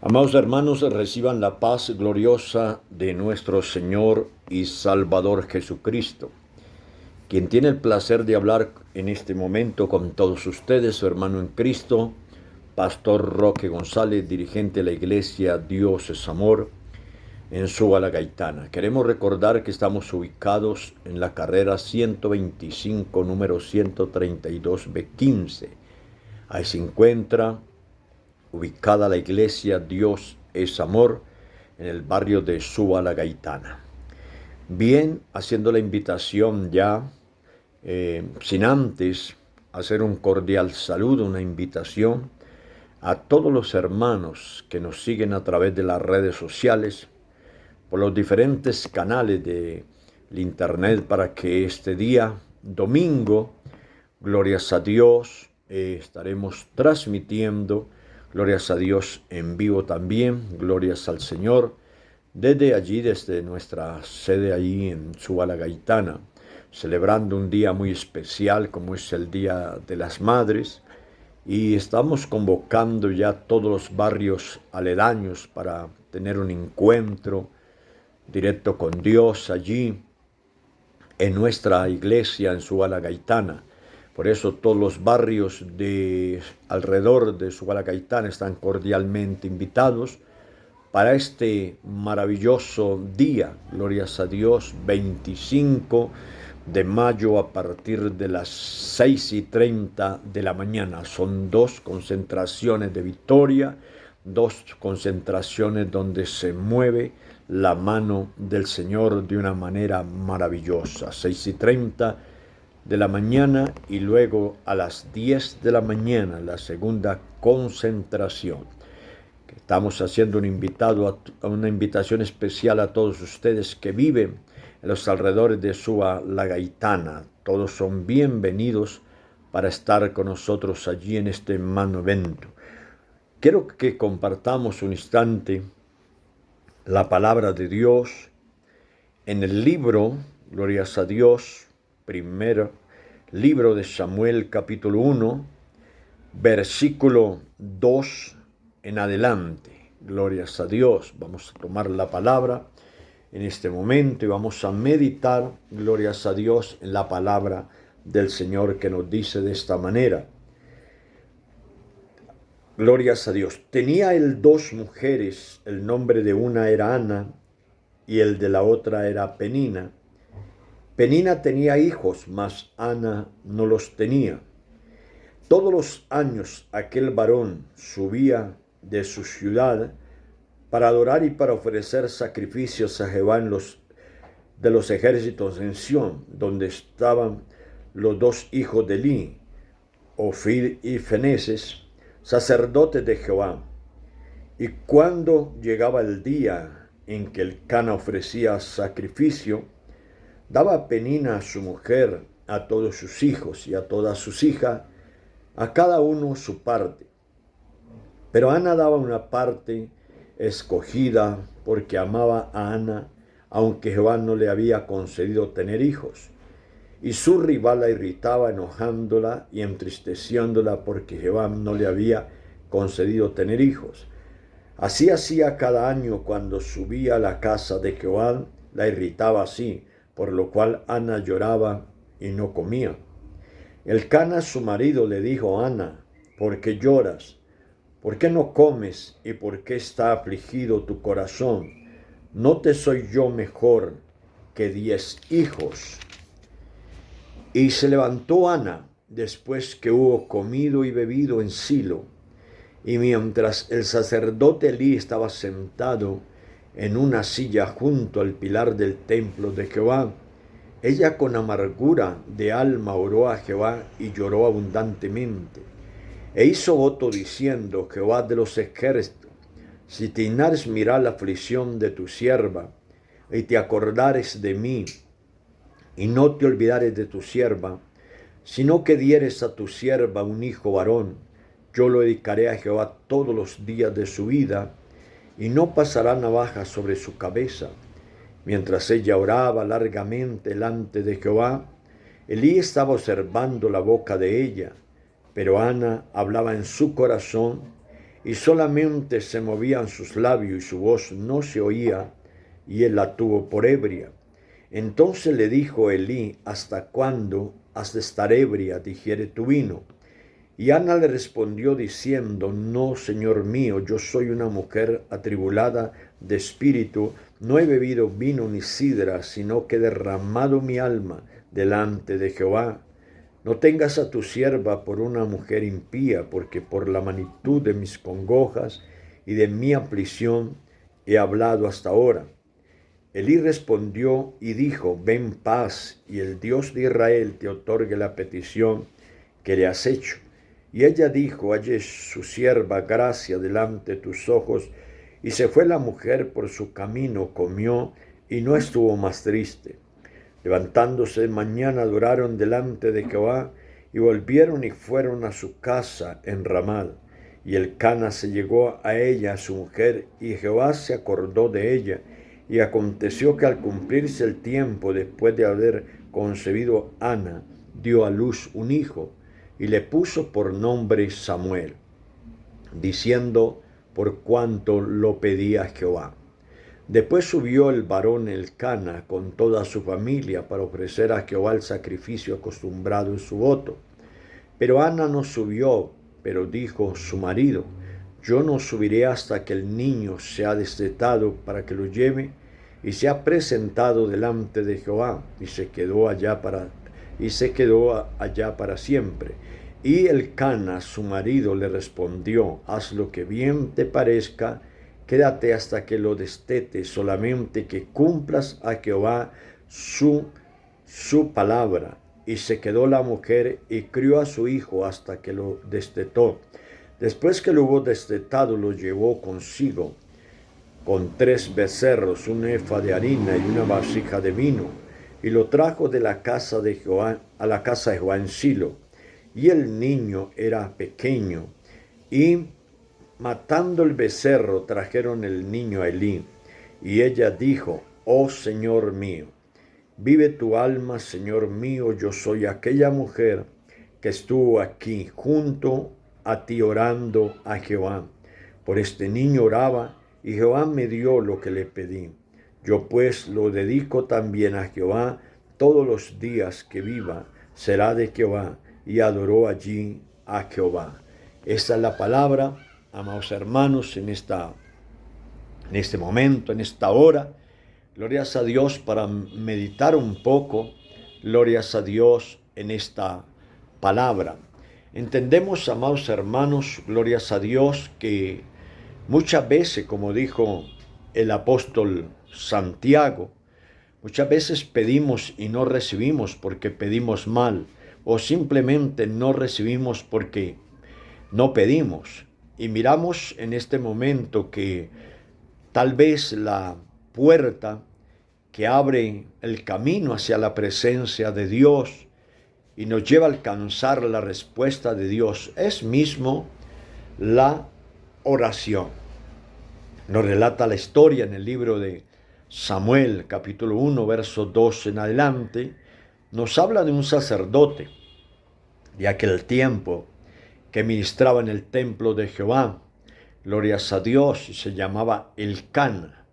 Amados hermanos, reciban la paz gloriosa de nuestro Señor y Salvador Jesucristo, quien tiene el placer de hablar en este momento con todos ustedes, su hermano en Cristo, Pastor Roque González, dirigente de la Iglesia Dios es Amor, en Súbala Gaitana. Queremos recordar que estamos ubicados en la carrera 125, número 132B15. Ahí se encuentra ubicada la Iglesia Dios es Amor, en el barrio de Súbala Gaitana. Bien, haciendo la invitación ya, sin antes hacer un cordial saludo, una invitación a todos los hermanos que nos siguen a través de las redes sociales, por los diferentes canales del internet, para que este día, domingo, glorias a Dios, estaremos transmitiendo, glorias a Dios en vivo también, glorias al Señor, desde allí, desde nuestra sede allí en Súbala Gaitana, celebrando un día muy especial como es el Día de las Madres, y estamos convocando ya todos los barrios aledaños para tener un encuentro directo con Dios allí en nuestra iglesia en Súbala Gaitana. Por eso todos los barrios de alrededor de Súbala Gaitana están cordialmente invitados para este maravilloso día, glorias a Dios, 25 de mayo a partir de las 6:30 de la mañana. Son dos concentraciones de victoria, dos concentraciones donde se mueve la mano del Señor de una manera maravillosa. 6:30 de la mañana y luego a las 10 de la mañana la segunda concentración. Estamos haciendo una invitación especial a todos ustedes que viven en los alrededores de Súbala Gaitana. Todos son bienvenidos para estar con nosotros allí en este magno evento. Quiero que compartamos un instante la palabra de Dios en el libro, glorias a Dios, primer libro de Samuel, capítulo 1, versículo 2 en adelante. Glorias a Dios. Vamos a tomar la palabra en este momento y vamos a meditar, glorias a Dios, en la palabra del Señor que nos dice de esta manera. Glorias a Dios. Tenía él dos mujeres, el nombre de una era Ana y el de la otra era Penina. Penina tenía hijos, mas Ana no los tenía. Todos los años aquel varón subía de su ciudad para adorar y para ofrecer sacrificios a Jehová de los ejércitos en Sión, donde estaban los dos hijos de Eli, Ofir y Feneses, sacerdotes de Jehová. Y cuando llegaba el día en que el Cana ofrecía sacrificio, daba Penina a su mujer, a todos sus hijos y a todas sus hijas, a cada uno su parte. Pero Ana daba una parte escogida porque amaba a Ana, aunque Jehová no le había concedido tener hijos. Y su rival la irritaba, enojándola y entristeciéndola porque Jehová no le había concedido tener hijos. Así hacía cada año cuando subía a la casa de Jehová, la irritaba así, por lo cual Ana lloraba y no comía. El Cana, su marido, le dijo a Ana: ¿por qué lloras? ¿Por qué no comes? ¿Y por qué está afligido tu corazón? ¿No te soy yo mejor que 10 hijos? Y se levantó Ana después que hubo comido y bebido en Silo, y mientras el sacerdote Elí estaba sentado en una silla junto al pilar del templo de Jehová, ella con amargura de alma oró a Jehová y lloró abundantemente. E hizo voto diciendo: Jehová de los ejércitos, si te dignares mirar la aflicción de tu sierva, y te acordares de mí, y no te olvidares de tu sierva, sino que dieres a tu sierva un hijo varón, yo lo dedicaré a Jehová todos los días de su vida, y no pasará navaja sobre su cabeza. Mientras ella oraba largamente delante de Jehová, Elí estaba observando la boca de ella, pero Ana hablaba en su corazón, y solamente se movían sus labios y su voz no se oía, y él la tuvo por ebria. Entonces le dijo Elí: ¿hasta cuándo has de estar ebria? Digiere tu vino. Y Ana le respondió diciendo: no, Señor mío, yo soy una mujer atribulada de espíritu, no he bebido vino ni sidra, sino que he derramado mi alma delante de Jehová. No tengas a tu sierva por una mujer impía, porque por la magnitud de mis congojas y de mi aflicción he hablado hasta ahora. Elí respondió y dijo: ven paz, y el Dios de Israel te otorgue la petición que le has hecho. Y ella dijo: halle su sierva gracia delante de tus ojos. Y se fue la mujer por su camino, comió, y no estuvo más triste. Levantándose de mañana, adoraron delante de Jehová, y volvieron y fueron a su casa en Ramal. Y Elcana se llegó a ella, a su mujer, y Jehová se acordó de ella. Y aconteció que al cumplirse el tiempo, después de haber concebido Ana, dio a luz un hijo, y le puso por nombre Samuel, diciendo: por cuanto lo pedía Jehová. Después subió el varón Elcana con toda su familia para ofrecer a Jehová el sacrificio acostumbrado en su voto. Pero Ana no subió, pero dijo su marido: yo no subiré hasta que el niño sea destetado para que lo lleve y sea presentado delante de Jehová. Y se quedó allá para siempre. Y Elcana, su marido, le respondió: haz lo que bien te parezca, quédate hasta que lo destete, solamente que cumplas a Jehová su palabra. Y se quedó la mujer y crió a su hijo hasta que lo destetó. Después que lo hubo destetado, lo llevó consigo con 3 becerros, un efa de harina y una vasija de vino, y lo trajo de la casa de Jehová a la casa de Jehová en Silo. Y el niño era pequeño, y matando el becerro, trajeron el niño a Elí. Y ella dijo: oh Señor mío, vive tu alma, Señor mío, yo soy aquella mujer que estuvo aquí junto a ti orando a Jehová. Por este niño oraba, y Jehová me dio lo que le pedí. Yo pues lo dedico también a Jehová, todos los días que viva será de Jehová. Y adoró allí a Jehová. Esta es la palabra, amados hermanos, en este momento, en esta hora. Glorias a Dios para meditar un poco. Glorias a Dios en esta palabra. Entendemos, amados hermanos, glorias a Dios, que muchas veces, como dijo el apóstol Santiago, muchas veces pedimos y no recibimos porque pedimos mal, o simplemente no recibimos porque no pedimos. Y miramos en este momento que tal vez la puerta que abre el camino hacia la presencia de Dios y nos lleva a alcanzar la respuesta de Dios es mismo la oración. Nos relata la historia en el libro de Samuel, capítulo 1, verso 2 en adelante. Nos habla de un sacerdote de aquel tiempo que ministraba en el templo de Jehová. Glorias a Dios, y se llamaba Elcana.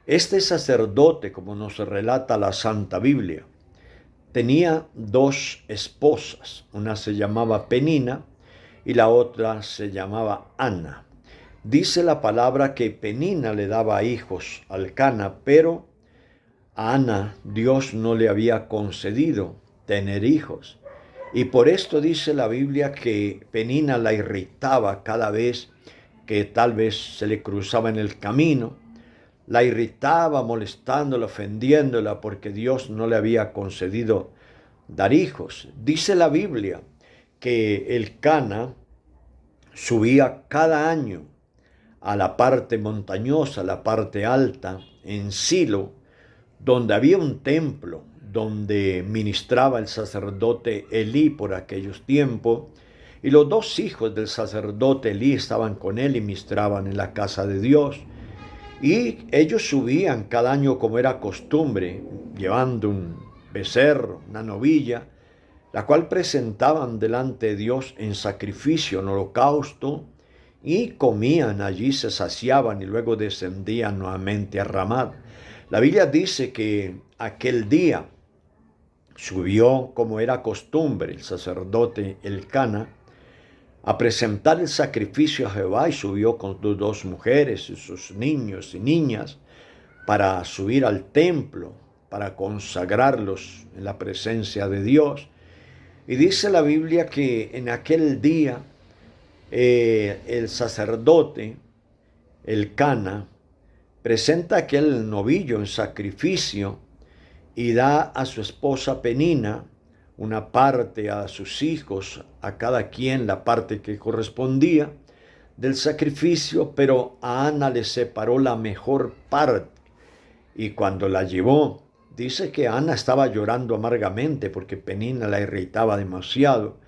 Este sacerdote, como nos relata la Santa Biblia, tenía 2 esposas. Una se llamaba Penina y la otra se llamaba Ana. Dice la palabra que Penina le daba hijos a Elcana, pero a Ana Dios no le había concedido tener hijos. Y por esto dice la Biblia que Penina la irritaba cada vez que tal vez se le cruzaba en el camino. La irritaba, molestándola, ofendiéndola, porque Dios no le había concedido dar hijos. Dice la Biblia que Elcana subía cada año a la parte montañosa, a la parte alta, en Silo, donde había un templo, donde ministraba el sacerdote Elí por aquellos tiempos, y los 2 hijos del sacerdote Elí estaban con él y ministraban en la casa de Dios. Y ellos subían cada año, como era costumbre, llevando un becerro, una novilla, la cual presentaban delante de Dios en sacrificio, en holocausto, y comían allí, se saciaban y luego descendían nuevamente a Ramad. La Biblia dice que aquel día subió, como era costumbre, el sacerdote Elcana a presentar el sacrificio a Jehová, y subió con sus dos mujeres y sus niños y niñas para subir al templo, para consagrarlos en la presencia de Dios. Y dice la Biblia que en aquel día el sacerdote Elcana presenta aquel novillo en sacrificio y da a su esposa Penina una parte, a sus hijos, a cada quien la parte que correspondía del sacrificio, pero a Ana le separó la mejor parte. Y cuando la llevó, dice que Ana estaba llorando amargamente porque Penina la irritaba demasiado.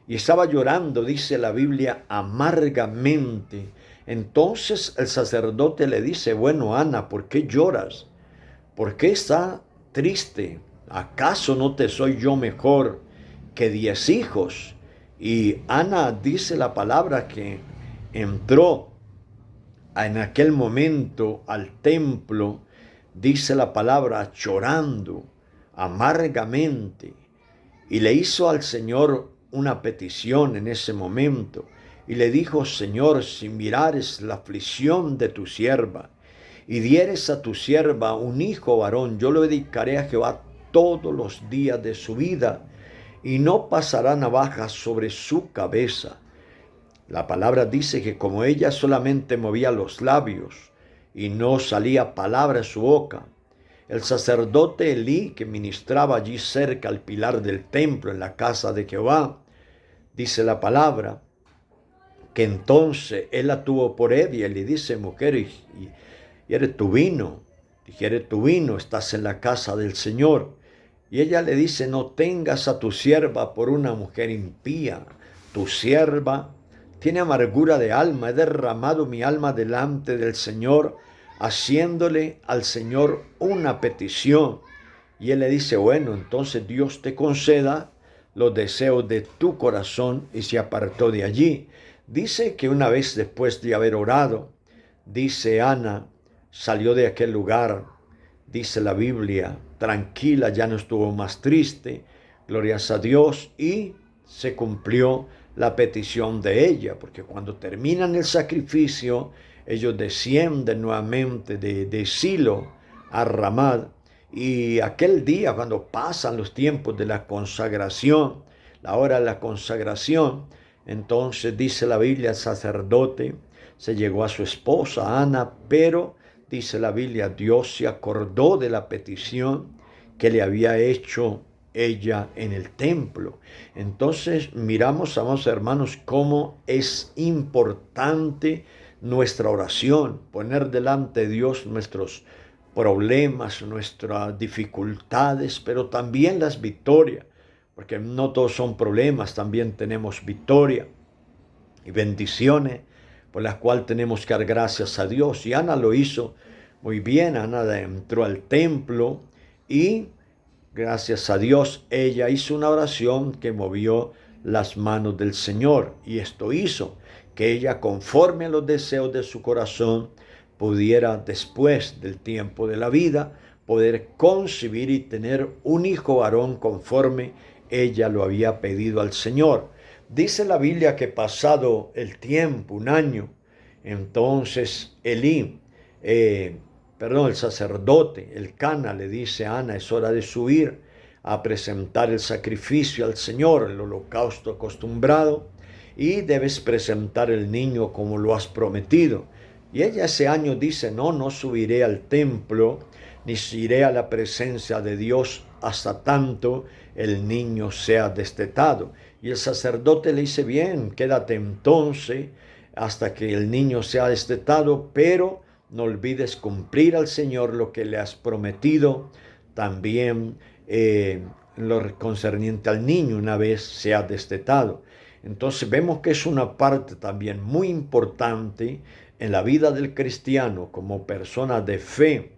Y estaba llorando, dice la Biblia, amargamente. Entonces el sacerdote le dice, bueno, Ana, ¿por qué lloras? ¿Por qué está triste? ¿Acaso no te soy yo mejor que 10 hijos? Y Ana dice la palabra que entró en aquel momento al templo, dice la palabra, llorando amargamente, y le hizo al Señor una petición en ese momento, y le dijo, Señor, si mirares la aflicción de tu sierva, y dieres a tu sierva un hijo varón, yo lo dedicaré a Jehová todos los días de su vida, y no pasará navaja sobre su cabeza. La palabra dice que como ella solamente movía los labios y no salía palabra de su boca, el sacerdote Elí, que ministraba allí cerca al pilar del templo en la casa de Jehová, dice la palabra, que entonces él la tuvo por ebria y le dice, mujer, y eres tu vino, eres tu vino, estás en la casa del Señor. Y ella le dice, no tengas a tu sierva por una mujer impía, tu sierva tiene amargura de alma, he derramado mi alma delante del Señor, haciéndole al Señor una petición. Y él le dice, bueno, entonces Dios te conceda los deseos de tu corazón, y se apartó de allí. Dice que una vez después de haber orado, dice Ana, salió de aquel lugar, dice la Biblia, tranquila, ya no estuvo más triste, glorias a Dios, y se cumplió la petición de ella, porque cuando terminan el sacrificio, ellos descienden nuevamente de Silo a Ramad, y aquel día, cuando pasan los tiempos de la consagración, la hora de la consagración, entonces dice la Biblia, el sacerdote se llegó a su esposa Ana, pero dice la Biblia, Dios se acordó de la petición que le había hecho ella en el templo. Entonces miramos, amados hermanos, cómo es importante nuestra oración, poner delante de Dios nuestros problemas, nuestras dificultades, pero también las victorias, porque no todos son problemas, también tenemos victoria y bendiciones por las cuales tenemos que dar gracias a Dios. Y Ana lo hizo muy bien. Ana entró al templo y gracias a Dios ella hizo una oración que movió las manos del Señor, y esto hizo que ella, conforme a los deseos de su corazón, pudiera después del tiempo de la vida poder concebir y tener un hijo varón conforme ella lo había pedido al Señor. Dice la Biblia que pasado el tiempo, un año, entonces el sacerdote, Elcana, le dice a Ana, es hora de subir a presentar el sacrificio al Señor, el holocausto acostumbrado, y debes presentar el niño como lo has prometido. Y ella ese año dice, no subiré al templo, ni iré a la presencia de Dios hasta tanto el niño sea destetado. Y el sacerdote le dice, bien, quédate entonces hasta que el niño sea destetado, pero no olvides cumplir al Señor lo que le has prometido, también lo concerniente al niño una vez sea destetado. Entonces vemos que es una parte también muy importante en la vida del cristiano como persona de fe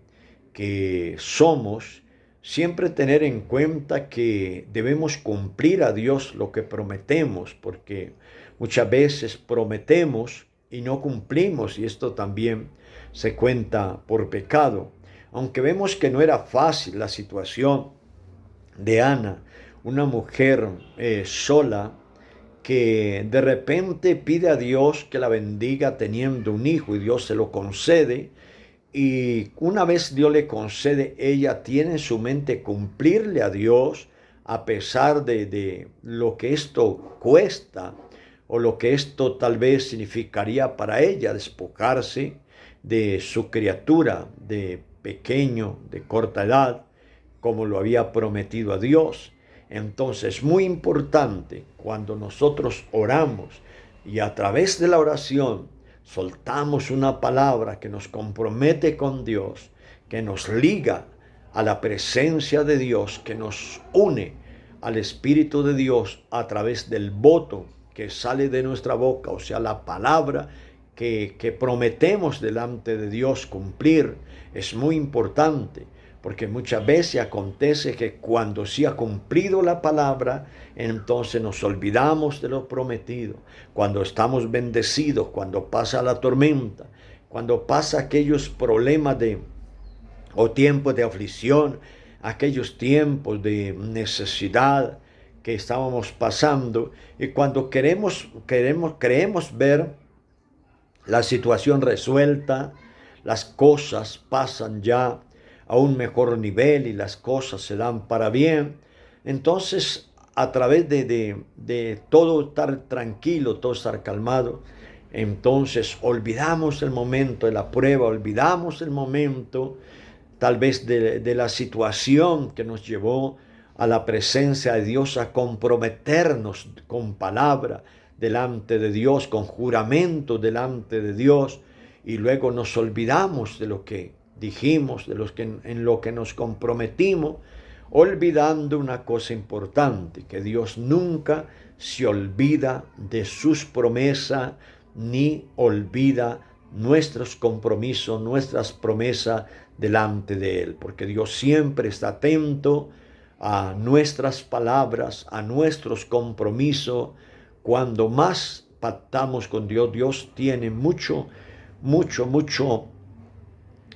que somos, siempre tener en cuenta que debemos cumplir a Dios lo que prometemos, porque muchas veces prometemos y no cumplimos, y esto también se cuenta por pecado. Aunque vemos que no era fácil la situación de Ana, una mujer sola, que de repente pide a Dios que la bendiga teniendo un hijo y Dios se lo concede. Y una vez Dios le concede, ella tiene en su mente cumplirle a Dios a pesar de lo que esto cuesta o lo que esto tal vez significaría para ella, despojarse de su criatura de pequeño, de corta edad, como lo había prometido a Dios. Entonces, muy importante cuando nosotros oramos y a través de la oración soltamos una palabra que nos compromete con Dios, que nos liga a la presencia de Dios, que nos une al Espíritu de Dios a través del voto que sale de nuestra boca, o sea, la palabra que prometemos delante de Dios cumplir, es muy importante. Porque muchas veces acontece que cuando se ha cumplido la palabra, entonces nos olvidamos de lo prometido. Cuando estamos bendecidos, cuando pasa la tormenta, cuando pasa aquellos problemas o tiempos de aflicción, aquellos tiempos de necesidad que estábamos pasando, y cuando creemos ver la situación resuelta, las cosas pasan ya a un mejor nivel y las cosas se dan para bien. Entonces, a través de todo estar tranquilo, todo estar calmado, entonces olvidamos el momento de la prueba, olvidamos el momento tal vez de la situación que nos llevó a la presencia de Dios, a comprometernos con palabra delante de Dios, con juramento delante de Dios, y luego nos olvidamos de lo que dijimos, en lo que nos comprometimos, olvidando una cosa importante, que Dios nunca se olvida de sus promesas, ni olvida nuestros compromisos, nuestras promesas delante de Él, porque Dios siempre está atento a nuestras palabras, a nuestros compromisos. Cuando más pactamos con Dios, Dios tiene mucho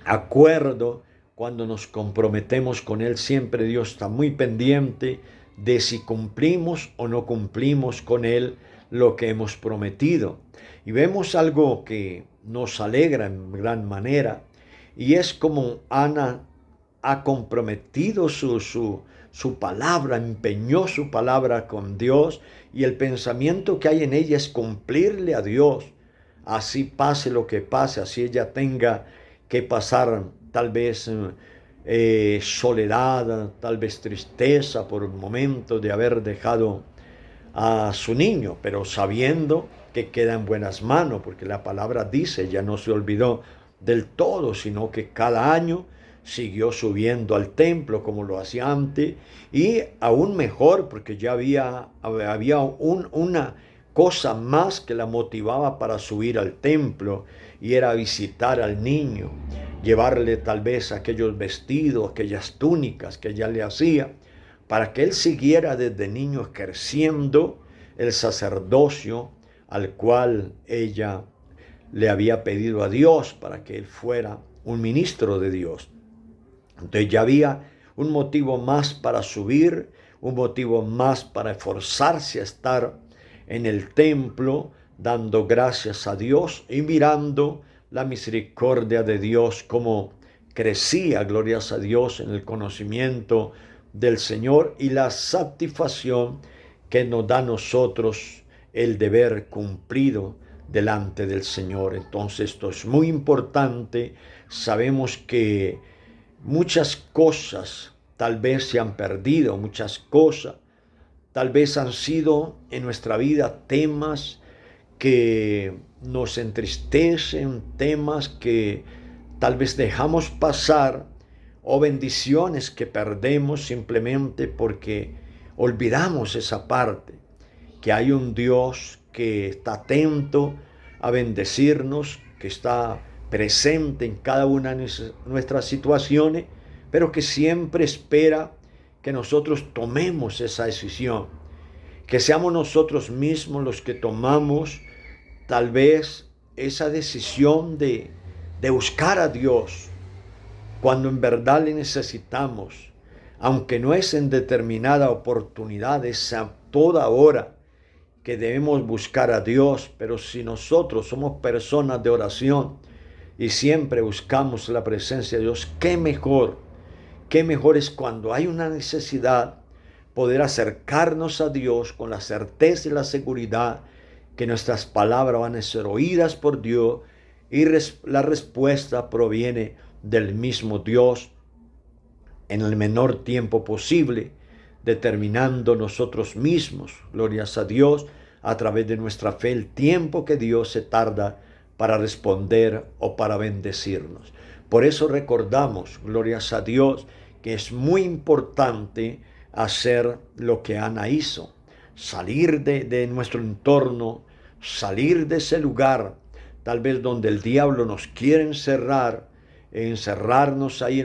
acuerdo. Cuando nos comprometemos con Él, siempre Dios está muy pendiente de si cumplimos o no cumplimos con Él lo que hemos prometido. Y vemos algo que nos alegra en gran manera, y es como Ana ha comprometido su palabra, empeñó su palabra con Dios, y el pensamiento que hay en ella es cumplirle a Dios. Así pase lo que pase, así ella tenga que pasar tal vez soledad, tal vez tristeza por un momento de haber dejado a su niño, pero sabiendo que queda en buenas manos, porque la palabra dice, ya no se olvidó del todo, sino que cada año siguió subiendo al templo como lo hacía antes, y aún mejor, porque ya había una cosa más que la motivaba para subir al templo, y era visitar al niño, llevarle tal vez aquellos vestidos, aquellas túnicas que ella le hacía, para que él siguiera desde niño ejerciendo el sacerdocio al cual ella le había pedido a Dios, para que él fuera un ministro de Dios. Entonces ya había un motivo más para subir, un motivo más para esforzarse a estar en el templo, dando gracias a Dios y mirando la misericordia de Dios, como crecía, glorias a Dios, en el conocimiento del Señor, y la satisfacción que nos da a nosotros el deber cumplido delante del Señor. Entonces esto es muy importante. Sabemos que muchas cosas tal vez se han perdido, muchas cosas tal vez han sido en nuestra vida temas que nos entristecen, temas que tal vez dejamos pasar, o bendiciones que perdemos simplemente porque olvidamos esa parte, que hay un Dios que está atento a bendecirnos, que está presente en cada una de nuestras situaciones, pero que siempre espera que nosotros tomemos esa decisión, que seamos nosotros mismos los que tomamos tal vez esa decisión de buscar a Dios cuando en verdad le necesitamos, aunque no es en determinada oportunidad, es a toda hora que debemos buscar a Dios. Pero si nosotros somos personas de oración y siempre buscamos la presencia de Dios, qué mejor es cuando hay una necesidad poder acercarnos a Dios con la certeza y la seguridad que nuestras palabras van a ser oídas por Dios y la respuesta proviene del mismo Dios en el menor tiempo posible, determinando nosotros mismos, glorias a Dios, a través de nuestra fe, el tiempo que Dios se tarda para responder o para bendecirnos. Por eso recordamos, glorias a Dios, que es muy importante hacer lo que Ana hizo, salir de nuestro entorno, salir de ese lugar, tal vez donde el diablo nos quiere encerrarnos ahí